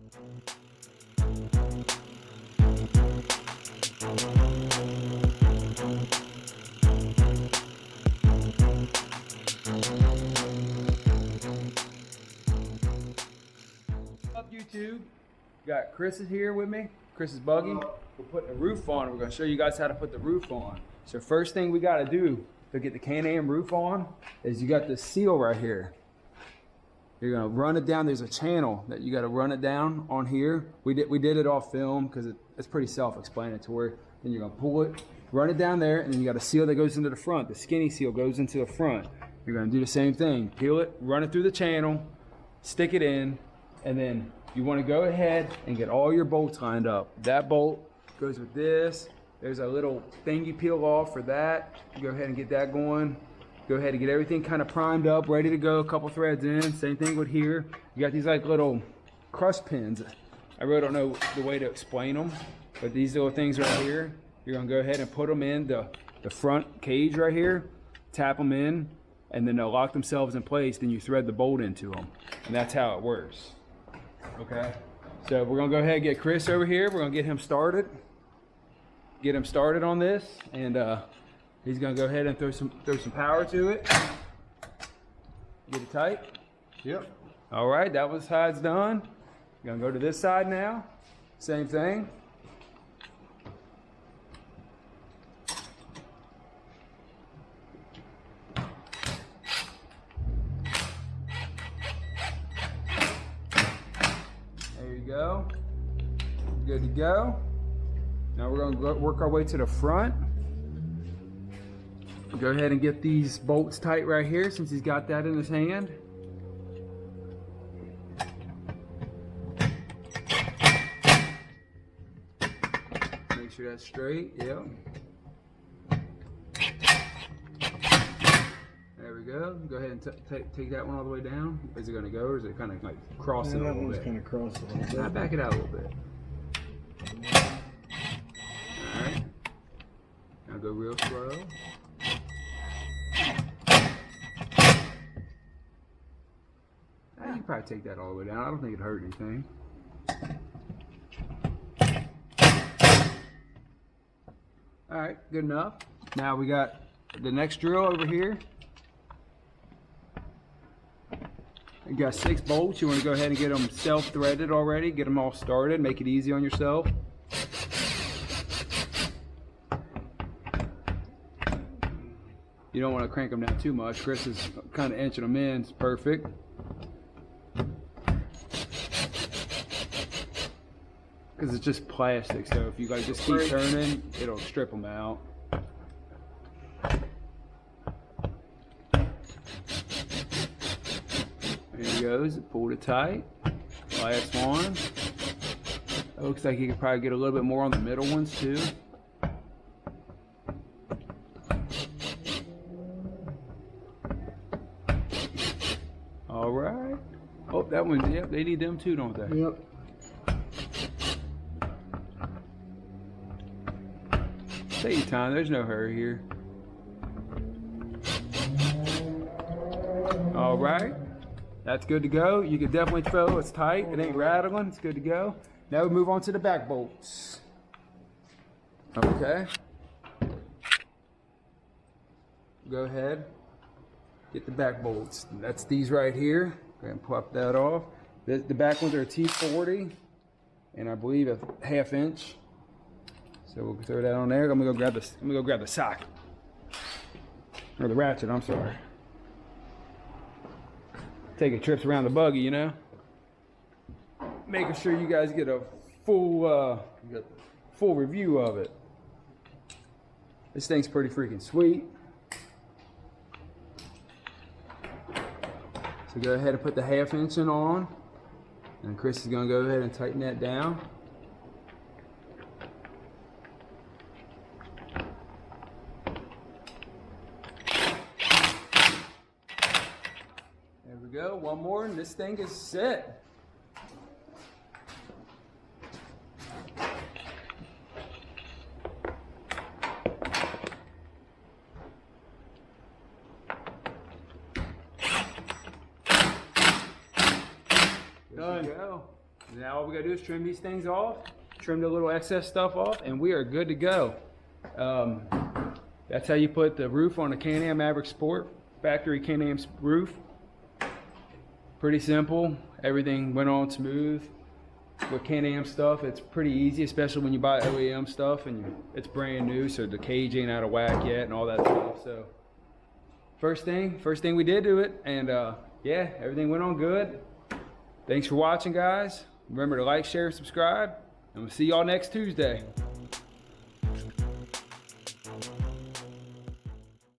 Up YouTube, got Chris is here with me. Chris's buggy. We're putting a roof on. We're gonna show you guys how to put the roof on. So first thing we gotta do to get the Can-Am roof on is you got this seal right here. You're gonna run it down. There's a channel that you gotta run it down on here. We did it off film because it's pretty self-explanatory. Then you're gonna pull it, run it down there, and then you got a seal that goes into the front. The skinny seal goes into the front. You're gonna do the same thing. Peel it, run it through the channel, stick it in, and then you wanna go ahead and get all your bolts lined up. That bolt goes with this. There's a little thing you peel off for that. You go ahead and get that going. Go ahead and get everything kind of primed up, ready to go. A couple threads in. Same thing with here. You got these like little crush pins. I really don't know the way to explain them, but these little things right here, you're gonna go ahead and put them in the front cage right here, tap them in, and then they'll lock themselves in place. Then you thread the bolt into them, and that's how it works. Okay, so we're gonna go ahead and get Chris over here. We're gonna get him started. Get him started on this, and he's gonna go ahead and throw some power to it. Get it tight. Yep. All right, that was how it's done. Gonna go to this side now. Same thing. There you go. Good to go. Now we're gonna work our way to the front. Go ahead and get these bolts tight right here since he's got that in his hand. Make sure that's straight, yep. There we go. Go ahead and take that one all the way down. Is it gonna go, or is it kind of like cross it a little bit? Kind of cross it a little bit. Now back it out a little bit. Alright. Now go real slow. You can probably take that all the way down. I don't think it hurt anything. Alright, good enough. Now we got the next drill over here. You got 6 bolts. You want to go ahead and get them self-threaded already. Get them all started. Make it easy on yourself. You don't want to crank them down too much. Chris is kind of inching them in. It's perfect. Because it's just plastic, so if you guys just keep turning, it'll strip them out. There he goes. Pulled it tight. Last one. It looks like you could probably get a little bit more on the middle ones too. All right. Oh, that one. Yep, they need them too, don't they? Yep. Take your time. There's no hurry here. All right. That's good to go. You can definitely feel it's tight. It ain't rattling. It's good to go. Now we move on to the back bolts. Okay. Go ahead. Get the back bolts. That's these right here. Go ahead and pop that off. The back ones are a T40, and I believe a 1/2 inch. So we'll throw that on there. I'm gonna go grab the socket. Or the ratchet, I'm sorry. Taking trips around the buggy, you know. Making sure you guys get a full review of it. This thing's pretty freaking sweet. So go ahead and put the 1/2 inch in on. And Chris is gonna go ahead and tighten that down. There we go, one more and this thing is set. Done. There you go. Now all we gotta do is trim these things off, trim the little excess stuff off, and we are good to go. That's how you put the roof on a Can-Am Maverick Sport factory Can-Am roof. Pretty simple. Everything went on smooth. With Can-Am stuff, it's pretty easy, especially when you buy OEM stuff and it's brand new, so the cage ain't out of whack yet and all that stuff. So first thing we did do it, and yeah, everything went on good. Thanks for watching, guys. Remember to like, share, and subscribe, and we'll see y'all next Tuesday.